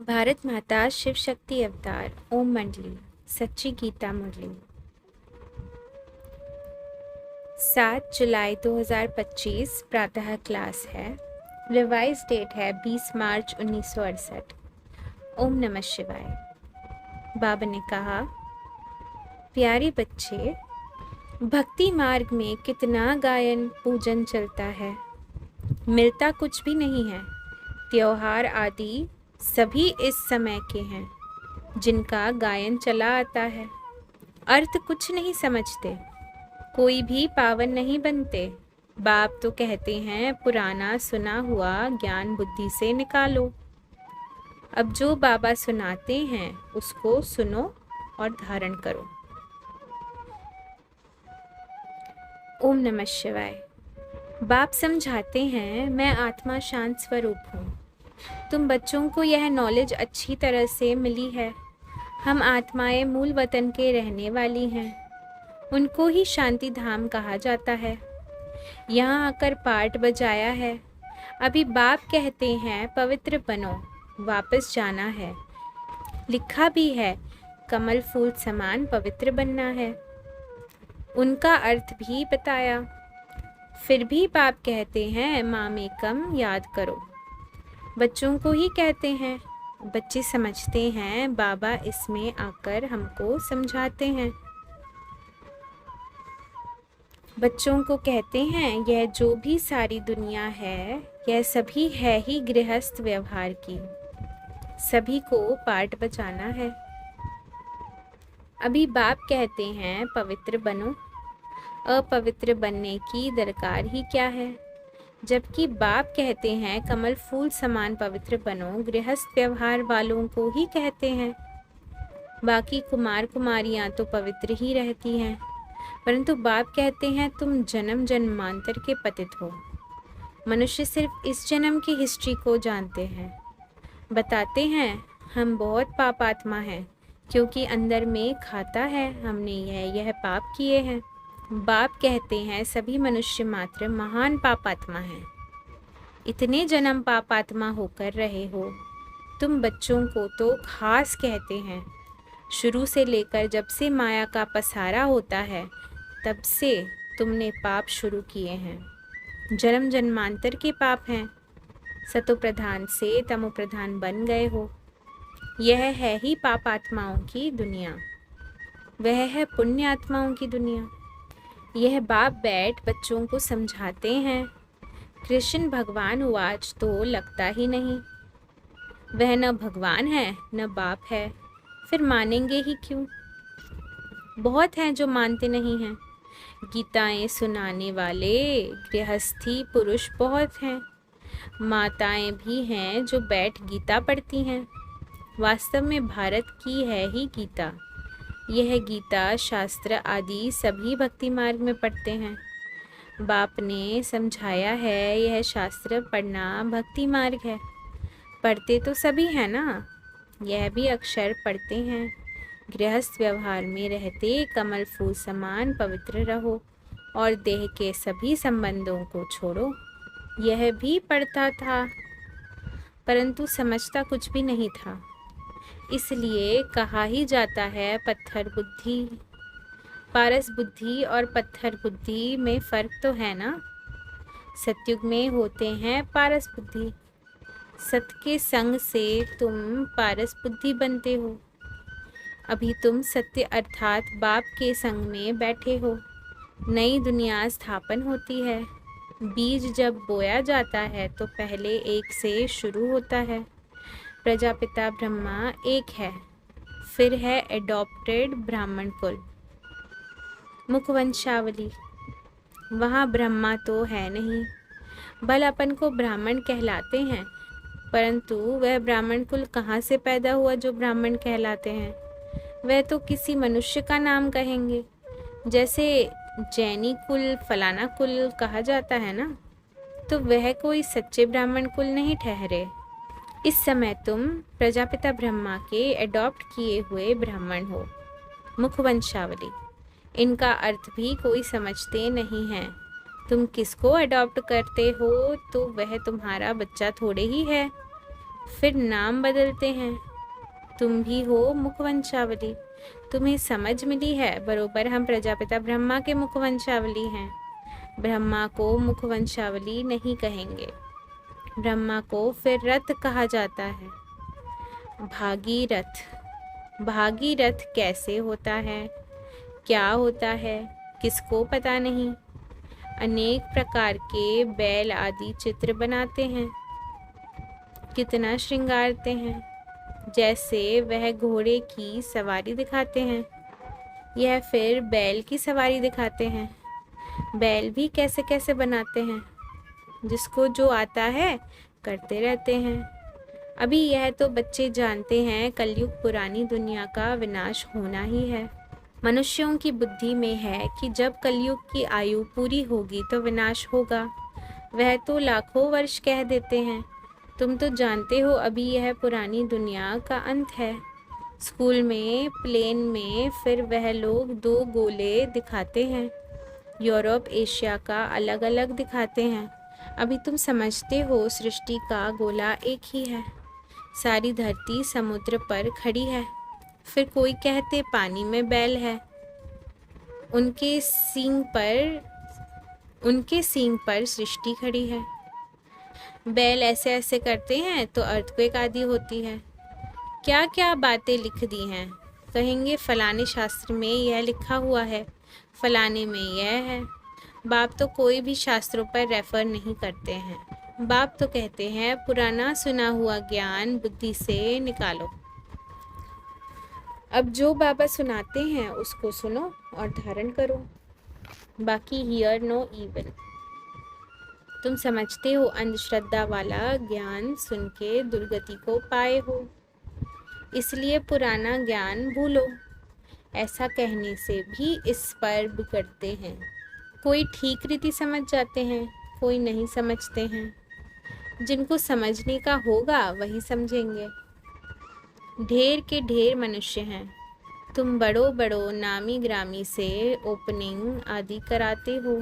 भारत माता शिव शक्ति अवतार ओम मंडली सच्ची गीता मुरली 7 जुलाई 2025 प्रातः क्लास है। रिवाइज डेट है 20 मार्च 1968। ओम नमः शिवाय। बाबा ने कहा, प्यारे बच्चे, भक्ति मार्ग में कितना गायन पूजन चलता है, मिलता कुछ भी नहीं है। त्योहार आदि सभी इस समय के हैं जिनका गायन चला आता है। अर्थ कुछ नहीं समझते, कोई भी पावन नहीं बनते। बाप तो कहते हैं पुराना सुना हुआ ज्ञान बुद्धि से निकालो। अब जो बाबा सुनाते हैं उसको सुनो और धारण करो। ओम नमः शिवाय। बाप समझाते हैं, मैं आत्मा शांत स्वरूप हूँ। तुम बच्चों को यह नॉलेज अच्छी तरह से मिली है। हम आत्माएं मूल वतन के रहने वाली हैं। उनको ही शांति धाम कहा जाता है। यहाँ आकर पाठ बजाया है। अभी बाप कहते हैं पवित्र बनो, वापस जाना है। लिखा भी है कमल फूल समान पवित्र बनना है। उनका अर्थ भी बताया। फिर भी बाप कहते हैं मामेकम याद करो। बच्चों को ही कहते हैं। बच्चे समझते हैं, बाबा इसमें आकर हमको समझाते हैं। बच्चों को कहते हैं यह जो भी सारी दुनिया है, यह सभी है ही गृहस्थ व्यवहार की। सभी को पाठ बजाना है। अभी बाप कहते हैं पवित्र बनो। अपवित्र बनने की दरकार ही क्या है, जबकि बाप कहते हैं कमल फूल समान पवित्र बनो। गृहस्थ व्यवहार वालों को ही कहते हैं। बाकी कुमार कुमारियां तो पवित्र ही रहती हैं, परंतु बाप कहते हैं तुम जन्म जन्मांतर के पतित हो। मनुष्य सिर्फ इस जन्म की हिस्ट्री को जानते हैं। बताते हैं हम बहुत पापात्मा हैं, क्योंकि अंदर में खाता है हमने यह पाप किए हैं। बाप कहते हैं सभी मनुष्य मात्र महान पापात्मा हैं। इतने जन्म पापात्मा होकर रहे हो। तुम बच्चों को तो खास कहते हैं। शुरू से लेकर जब से माया का पसारा होता है, तब से तुमने पाप शुरू किए हैं। जन्म जन्मांतर के पाप हैं। सतो प्रधान से तमो प्रधान बन गए हो। यह है ही पापात्माओं की दुनिया, वह है पुण्य आत्माओं की दुनिया। यह बाप बैठ बच्चों को समझाते हैं। कृष्ण भगवान उवाच तो लगता ही नहीं। वह न भगवान है न बाप है, फिर मानेंगे ही क्यों। बहुत हैं जो मानते नहीं हैं। गीताएं सुनाने वाले गृहस्थी पुरुष बहुत हैं। माताएं भी हैं जो बैठ गीता पढ़ती हैं। वास्तव में भारत की है ही गीता। यह गीता शास्त्र आदि सभी भक्ति मार्ग में पढ़ते हैं। बाप ने समझाया है यह शास्त्र पढ़ना भक्ति मार्ग है। पढ़ते तो सभी हैं ना, यह भी अक्षर पढ़ते हैं। गृहस्थ व्यवहार में रहते कमल फूल समान पवित्र रहो और देह के सभी संबंधों को छोड़ो। यह भी पढ़ता था, परंतु समझता कुछ भी नहीं था। इसलिए कहा ही जाता है पत्थर बुद्धि। पारस बुद्धि और पत्थर बुद्धि में फर्क तो है ना। सतयुग में होते हैं पारस बुद्धि। सत के संग से तुम पारस बुद्धि बनते हो। अभी तुम सत्य अर्थात बाप के संग में बैठे हो। नई दुनिया स्थापन होती है। बीज जब बोया जाता है तो पहले एक से शुरू होता है। प्रजापिता ब्रह्मा एक है, फिर है एडॉप्टेड ब्राह्मण कुल। मुखवंशावली। वहाँ ब्रह्मा तो है नहीं। भल अपन को ब्राह्मण कहलाते हैं, परंतु वह ब्राह्मण कुल कहाँ से पैदा हुआ जो ब्राह्मण कहलाते हैं। वह तो किसी मनुष्य का नाम कहेंगे। जैसे जैनी कुल फलाना कुल कहा जाता है ना, तो वह कोई सच्चे ब्राह्मण कुल नहीं ठहरे। इस समय तुम प्रजापिता ब्रह्मा के एडॉप्ट किए हुए ब्राह्मण हो। मुखवंशावली। इनका अर्थ भी कोई समझते नहीं है। तुम किसको अडॉप्ट करते हो तो वह तुम्हारा बच्चा थोड़े ही है। फिर नाम बदलते हैं। तुम भी हो मुखवंशावली। तुम्हें समझ मिली है, बरोबर हम प्रजापिता ब्रह्मा के मुखवंशावली हैं। ब्रह्मा को मुखवंशावली नहीं कहेंगे। ब्रह्मा को फिर रथ कहा जाता है। भागीरथ। भागीरथ कैसे होता है, क्या होता है, किसको पता नहीं। अनेक प्रकार के बैल आदि चित्र बनाते हैं, कितना श्रृंगारते हैं। जैसे वह घोड़े की सवारी दिखाते हैं, यह फिर बैल की सवारी दिखाते हैं। बैल भी कैसे कैसे बनाते हैं, जिसको जो आता है करते रहते हैं। अभी यह तो बच्चे जानते हैं, कलयुग पुरानी दुनिया का विनाश होना ही है। मनुष्यों की बुद्धि में है कि जब कलयुग की आयु पूरी होगी तो विनाश होगा। वह तो लाखों वर्ष कह देते हैं। तुम तो जानते हो अभी यह पुरानी दुनिया का अंत है। स्कूल में, प्लेन में फिर वह लोग 2 गोले दिखाते हैं, यूरोप एशिया का अलग अलग दिखाते हैं। अभी तुम समझते हो सृष्टि का गोला एक ही है। सारी धरती समुद्र पर खड़ी है। फिर कोई कहते पानी में बैल है, उनके सींग पर सृष्टि खड़ी है। बैल ऐसे ऐसे करते हैं तो अर्थक्वेक आदि होती है। क्या क्या बातें लिख दी हैं। कहेंगे फलाने शास्त्र में यह लिखा हुआ है, फलाने में यह है। बाप तो कोई भी शास्त्रों पर रेफर नहीं करते हैं। बाप तो कहते हैं पुराना सुना हुआ ज्ञान बुद्धि से निकालो। अब जो बाबा सुनाते हैं उसको सुनो और धारण करो, बाकी हियर नो इवन। तुम समझते हो अंधश्रद्धा वाला ज्ञान सुन के दुर्गति को पाए हो, इसलिए पुराना ज्ञान भूलो। ऐसा कहने से भी इस पर बिगड़ते हैं। कोई ठीक रीति समझ जाते हैं, कोई नहीं समझते हैं। जिनको समझने का होगा वही समझेंगे। ढेर के ढेर मनुष्य हैं। तुम बड़ो बड़ो नामी ग्रामी से ओपनिंग आदि कराते हो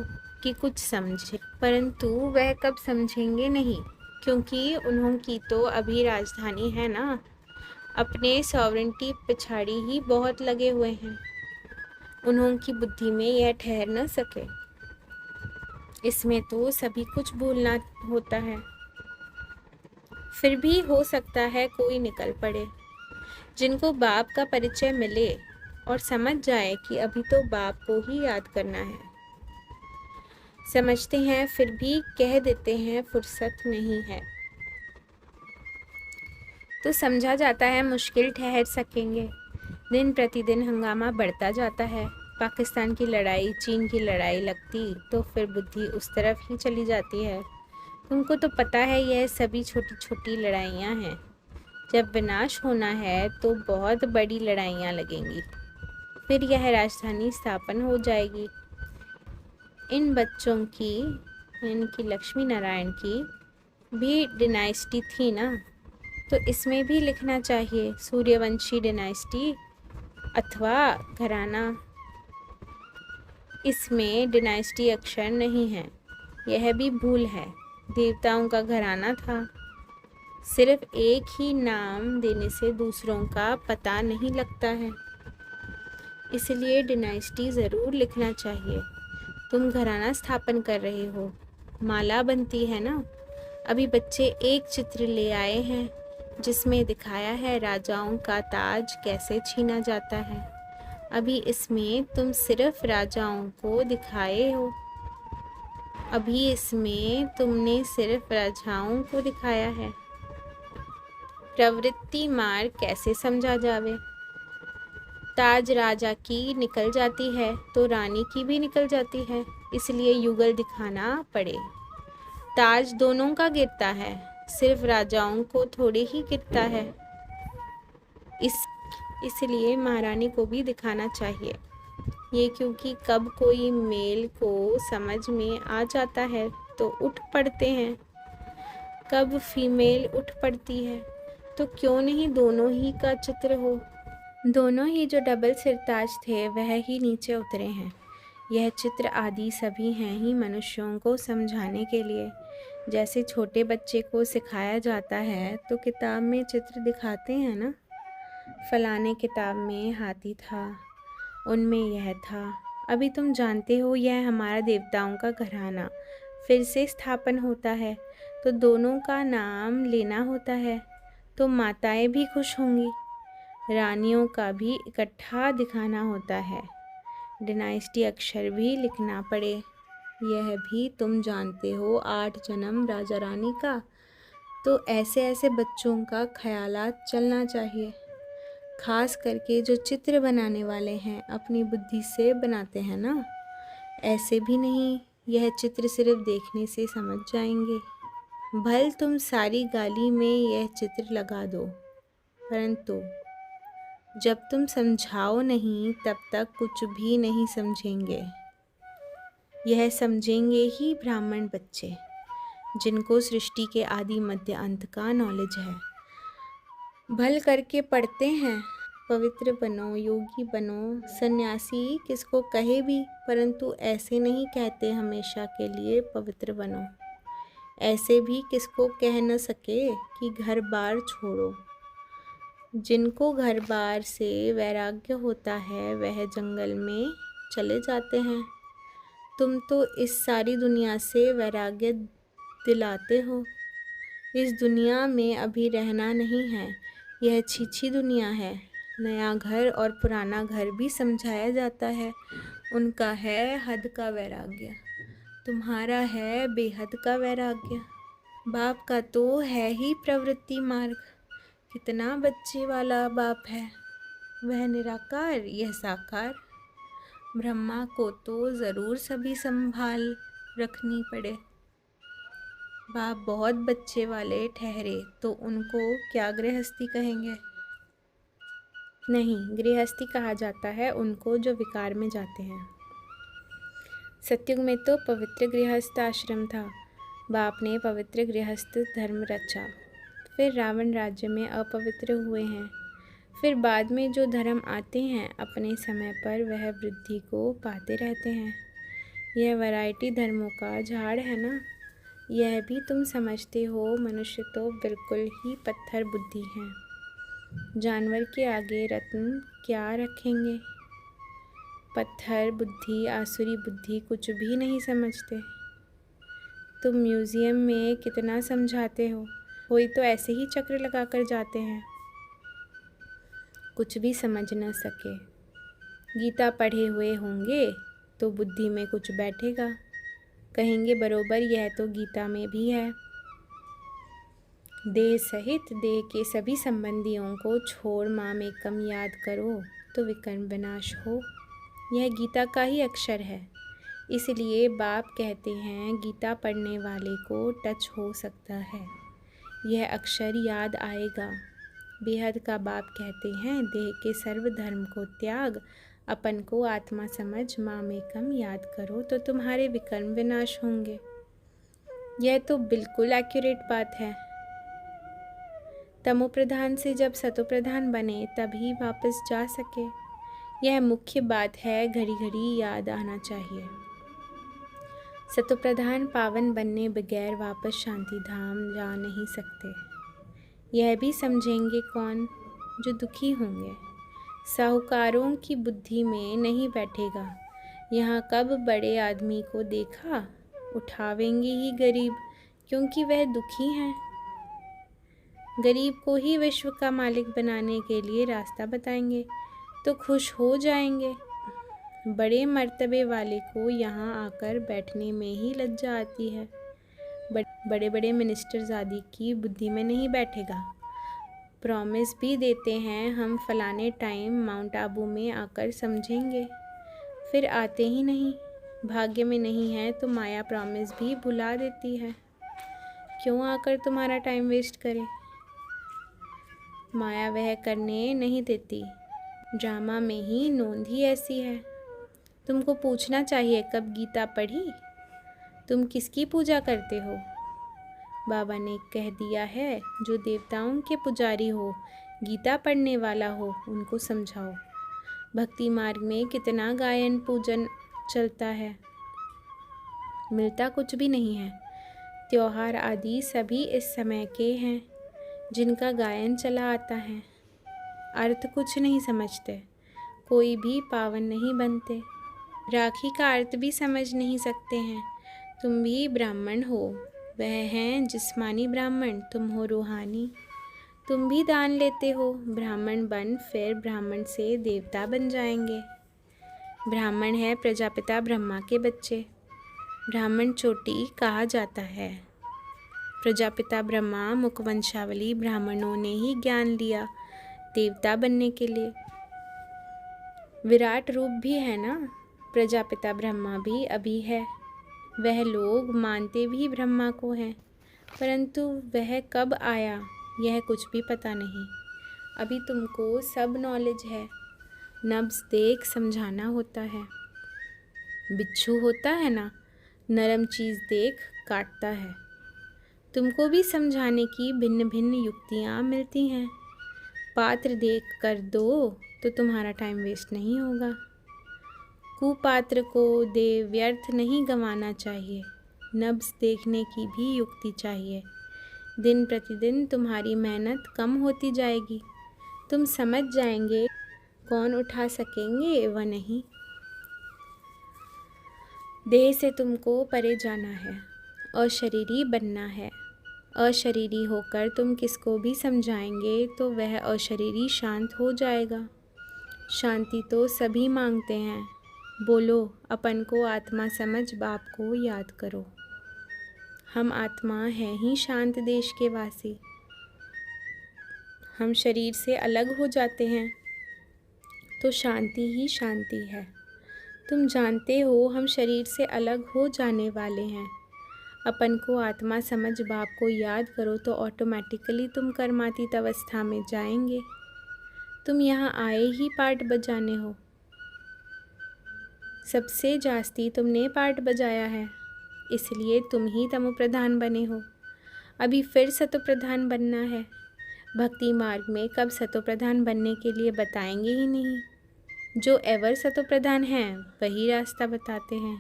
कि कुछ समझे, परंतु वह कब समझेंगे नहीं, क्योंकि उन्हों की तो अभी राजधानी है ना। अपने सॉवरेंटी पिछाड़ी ही बहुत लगे हुए हैं। उन्हों की बुद्धि में यह ठहर न सके। इसमें तो सभी कुछ भूलना होता है। फिर भी हो सकता है कोई निकल पड़े, जिनको बाप का परिचय मिले और समझ जाए कि अभी तो बाप को ही याद करना है। समझते हैं फिर भी कह देते हैं फुर्सत नहीं है। तो समझा जाता है मुश्किल ठहर सकेंगे। दिन प्रतिदिन हंगामा बढ़ता जाता है। पाकिस्तान की लड़ाई, चीन की लड़ाई लगती तो फिर बुद्धि उस तरफ ही चली जाती है। तुमको तो पता है यह सभी छोटी छोटी लड़ाइयाँ हैं। जब विनाश होना है तो बहुत बड़ी लड़ाइयाँ लगेंगी, फिर यह राजधानी स्थापन हो जाएगी। इन बच्चों की, इनकी लक्ष्मी नारायण की भी डिनाइस्टी थी ना, तो इसमें भी लिखना चाहिए सूर्यवंशी डिनाइस्टी अथवा घराना। इसमें डिनाइस्टी अक्षर नहीं है, यह भी भूल है। देवताओं का घराना था। सिर्फ एक ही नाम देने से दूसरों का पता नहीं लगता है, इसलिए डिनाइस्टी ज़रूर लिखना चाहिए। तुम घराना स्थापन कर रहे हो, माला बनती है ना। अभी बच्चे एक चित्र ले आए हैं जिसमें दिखाया है राजाओं का ताज कैसे छीना जाता है। अभी इसमें तुम सिर्फ राजाओं को दिखाए हो। अभी इसमें तुमने सिर्फ राजाओं को दिखाया है। प्रवृत्ति मार्ग कैसे समझा जावे। ताज राजा की निकल जाती है तो रानी की भी निकल जाती है, इसलिए युगल दिखाना पड़े। ताज दोनों का गिरता है, सिर्फ राजाओं को थोड़े ही गिरता है। इसलिए महारानी को भी दिखाना चाहिए। ये क्योंकि कब कोई मेल को समझ में आ जाता है तो उठ पड़ते हैं, कब फीमेल उठ पड़ती है तो क्यों नहीं दोनों ही का चित्र हो। दोनों ही जो डबल सिरताज थे वह ही नीचे उतरे हैं। यह चित्र आदि सभी हैं ही मनुष्यों को समझाने के लिए। जैसे छोटे बच्चे को सिखाया जाता है तो किताब में चित्र दिखाते हैं ना, फलाने किताब में हाथी था, उनमें यह था। अभी तुम जानते हो यह हमारा देवताओं का घराना फिर से स्थापन होता है, तो दोनों का नाम लेना होता है, तो माताएं भी खुश होंगी। रानियों का भी इकट्ठा दिखाना होता है, डिनाइस्टी अक्षर भी लिखना पड़े। यह भी तुम जानते हो 8 जन्म राजा रानी का, तो ऐसे ऐसे बच्चों का ख्यालात चलना चाहिए। खास करके जो चित्र बनाने वाले हैं अपनी बुद्धि से बनाते हैं ना, ऐसे भी नहीं यह चित्र सिर्फ देखने से समझ जाएंगे। भल तुम सारी गाली में यह चित्र लगा दो, परंतु जब तुम समझाओ नहीं तब तक कुछ भी नहीं समझेंगे। यह समझेंगे ही ब्राह्मण बच्चे, जिनको सृष्टि के आदि मध्य अंत का नॉलेज है। भल करके पढ़ते हैं, पवित्र बनो, योगी बनो, सन्यासी किसको कहे भी, परंतु ऐसे नहीं कहते हमेशा के लिए पवित्र बनो। ऐसे भी किसको कह न सके कि घर बार छोड़ो। जिनको घर बार से वैराग्य होता है वह जंगल में चले जाते हैं। तुम तो इस सारी दुनिया से वैराग्य दिलाते हो। इस दुनिया में अभी रहना नहीं है, यह छीछी दुनिया है। नया घर और पुराना घर भी समझाया जाता है, उनका है हद का वैराग्य, तुम्हारा है बेहद का वैराग्य। बाप का तो है ही प्रवृत्ति मार्ग, कितना बच्चे वाला बाप है, वह निराकार यह साकार। ब्रह्मा को तो ज़रूर सभी संभाल रखनी पड़े। बाप बहुत बच्चे वाले ठहरे तो उनको क्या गृहस्थी कहेंगे? नहीं, गृहस्थी कहा जाता है उनको जो विकार में जाते हैं। सतयुग में तो पवित्र गृहस्थ आश्रम था, बाप ने पवित्र गृहस्थ धर्म रचा। फिर रावण राज्य में अपवित्र हुए हैं। फिर बाद में जो धर्म आते हैं अपने समय पर वह वृद्धि को पाते रहते हैं। यह वैरायटी धर्मों का झाड़ है ना। यह भी तुम समझते हो, मनुष्य तो बिल्कुल ही पत्थर बुद्धि है। जानवर के आगे रत्न क्या रखेंगे? पत्थर बुद्धि, आसुरी बुद्धि कुछ भी नहीं समझते। तुम म्यूजियम में कितना समझाते हो, कोई तो ऐसे ही चक्र लगाकर जाते हैं, कुछ भी समझ न सके। गीता पढ़े हुए होंगे तो बुद्धि में कुछ बैठेगा, कहेंगे बरोबर यह तो गीता में भी है। देह सहित देह के सभी संबंधियों को छोड़ माम एकम याद करो तो विकर्म विनाश हो। यह गीता का ही अक्षर है, इसलिए बाप कहते हैं गीता पढ़ने वाले को टच हो सकता है, यह अक्षर याद आएगा। बेहद का बाप कहते हैं देह के सर्व धर्म को त्याग, अपन को आत्मा समझ माम एकम याद करो तो तुम्हारे विकर्म विनाश होंगे। यह तो बिल्कुल एक्यूरेट बात है। तमोप्रधान से जब सतोप्रधान बने तभी वापस जा सके, यह मुख्य बात है, घड़ी घड़ी याद आना चाहिए। सतोप्रधान पावन बनने बगैर वापस शांति धाम जा नहीं सकते। यह भी समझेंगे कौन? जो दुखी होंगे। साहूकारों की बुद्धि में नहीं बैठेगा। यहाँ कब बड़े आदमी को देखा, उठावेंगे ही गरीब, क्योंकि वह दुखी हैं। गरीब को ही विश्व का मालिक बनाने के लिए रास्ता बताएंगे तो खुश हो जाएंगे। बड़े मर्तबे वाले को यहाँ आकर बैठने में ही लज्जा आती है। बड़े बड़े मिनिस्टर्स आदि की बुद्धि में नहीं बैठेगा। प्रॉमिस भी देते हैं हम फलाने टाइम माउंट आबू में आकर समझेंगे, फिर आते ही नहीं। भाग्य में नहीं है तो माया प्रॉमिस भी भुला देती है। क्यों आकर तुम्हारा टाइम वेस्ट करे? माया वह करने नहीं देती। ड्रामा में ही नोंद ही ऐसी है। तुमको पूछना चाहिए कब गीता पढ़ी? तुम किसकी पूजा करते हो? बाबा ने कह दिया है जो देवताओं के पुजारी हो, गीता पढ़ने वाला हो, उनको समझाओ। भक्ति मार्ग में कितना गायन पूजन चलता है, मिलता कुछ भी नहीं है। त्योहार आदि सभी इस समय के हैं जिनका गायन चला आता है। अर्थ कुछ नहीं समझते, कोई भी पावन नहीं बनते। राखी का अर्थ भी समझ नहीं सकते हैं। तुम भी ब्राह्मण हो, वह हैं जिस्मानी ब्राह्मण, तुम हो रूहानी। तुम भी दान लेते हो, ब्राह्मण बन फिर ब्राह्मण से देवता बन जाएंगे। ब्राह्मण है प्रजापिता ब्रह्मा के बच्चे, ब्राह्मण चोटी कहा जाता है। प्रजापिता ब्रह्मा मुखवंशावली ब्राह्मणों ने ही ज्ञान लिया देवता बनने के लिए। विराट रूप भी है ना, प्रजापिता ब्रह्मा भी अभी है। वह लोग मानते भी ब्रह्मा को हैं, परंतु वह कब आया यह कुछ भी पता नहीं। अभी तुमको सब नॉलेज है, नब्ज देख समझाना होता है। बिच्छू होता है ना, नरम चीज़ देख काटता है। तुमको भी समझाने की भिन्न भिन्न युक्तियाँ मिलती हैं। पात्र देख कर दो तो तुम्हारा टाइम वेस्ट नहीं होगा। कुपात्र को दे व्यर्थ नहीं गंवाना चाहिए। नब्ज देखने की भी युक्ति चाहिए। दिन प्रतिदिन तुम्हारी मेहनत कम होती जाएगी। तुम समझ जाएंगे कौन उठा सकेंगे व नहीं। देह से तुमको परे जाना है, अशरीरी बनना है। अशरीरी होकर तुम किसको भी समझाएंगे तो वह अशरीरी शांत हो जाएगा। शांति तो सभी मांगते हैं। बोलो, अपन को आत्मा समझ बाप को याद करो। हम आत्मा हैं ही शांत देश के वासी। हम शरीर से अलग हो जाते हैं तो शांति ही शांति है। तुम जानते हो हम शरीर से अलग हो जाने वाले हैं। अपन को आत्मा समझ बाप को याद करो तो ऑटोमेटिकली तुम कर्मातीत अवस्था में जाएंगे। तुम यहाँ आए ही पार्ट बजाने हो। सबसे जास्ती तुमने पार्ट बजाया है, इसलिए तुम ही तमो प्रधान बने हो। अभी फिर सतो प्रधान बनना है। भक्ति मार्ग में कब सतो प्रधान बनने के लिए बताएंगे ही नहीं। जो एवर सतो प्रधान हैं वही रास्ता बताते हैं।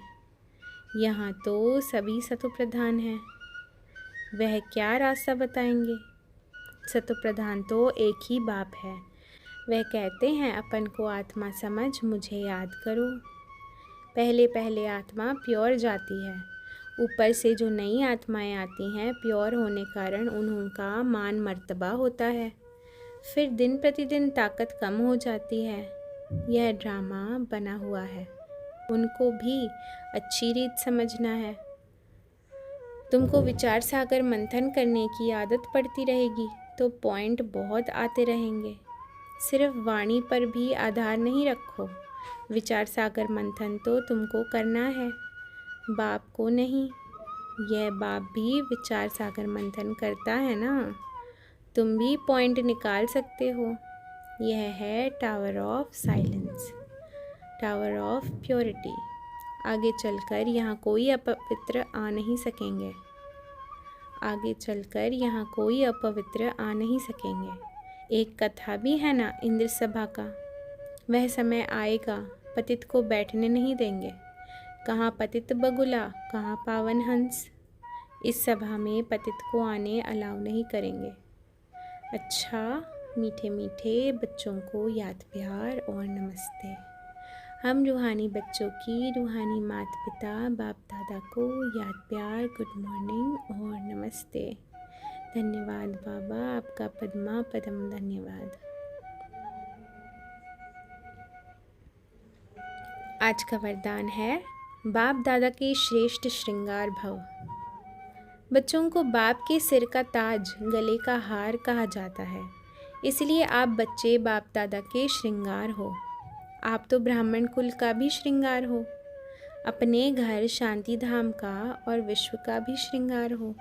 यहाँ तो सभी सतो प्रधान हैं, वह क्या रास्ता बताएंगे। सतो प्रधान तो एक ही बाप है। वह कहते हैं अपन को आत्मा समझ मुझे याद करो। पहले पहले आत्मा प्योर जाती है, ऊपर से जो नई आत्माएं आती हैं प्योर होने कारण उनका मान मर्तबा होता है। फिर दिन प्रतिदिन ताकत कम हो जाती है। यह ड्रामा बना हुआ है, उनको भी अच्छी रीत समझना है। तुमको विचार सागर मंथन करने की आदत पड़ती रहेगी तो पॉइंट बहुत आते रहेंगे। सिर्फ वाणी पर भी आधार नहीं रखो। विचार सागर मंथन तो तुमको करना है, बाप को नहीं। यह बाप भी विचार सागर मंथन करता है ना, तुम भी पॉइंट निकाल सकते हो। यह है tower of silence, tower of purity. आगे चलकर यहाँ कोई अपवित्र आ नहीं सकेंगे। आगे चलकर यहाँ कोई अपवित्र आ नहीं सकेंगे। एक कथा भी है ना इंद्र सभा का, वह समय आएगा पतित को बैठने नहीं देंगे। कहाँ पतित बगुला, कहाँ पावन हंस। इस सभा में पतित को आने अलाउ नहीं करेंगे। अच्छा, मीठे मीठे बच्चों को याद प्यार और नमस्ते। हम रूहानी बच्चों की रूहानी माता पिता बाप दादा को याद प्यार, गुड मॉर्निंग और नमस्ते। धन्यवाद बाबा, आपका पद्मा पदम धन्यवाद। आज का वरदान है बाप दादा के श्रेष्ठ श्रृंगार भव। बच्चों को बाप के सिर का ताज, गले का हार कहा जाता है, इसलिए आप बच्चे बाप दादा के श्रृंगार हो। आप तो ब्राह्मण कुल का भी श्रृंगार हो, अपने घर शांति धाम का और विश्व का भी श्रृंगार हो,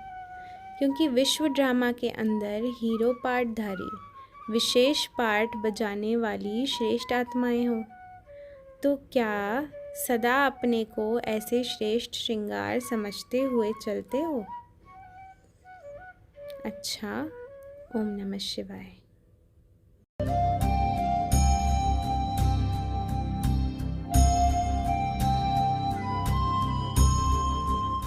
क्योंकि विश्व ड्रामा के अंदर हीरो पार्टधारी, विशेष पार्ट बजाने वाली श्रेष्ठ आत्माएं हो। तो क्या सदा अपने को ऐसे श्रेष्ठ श्रृंगार समझते हुए चलते हो? अच्छा, ओम नमः शिवाय।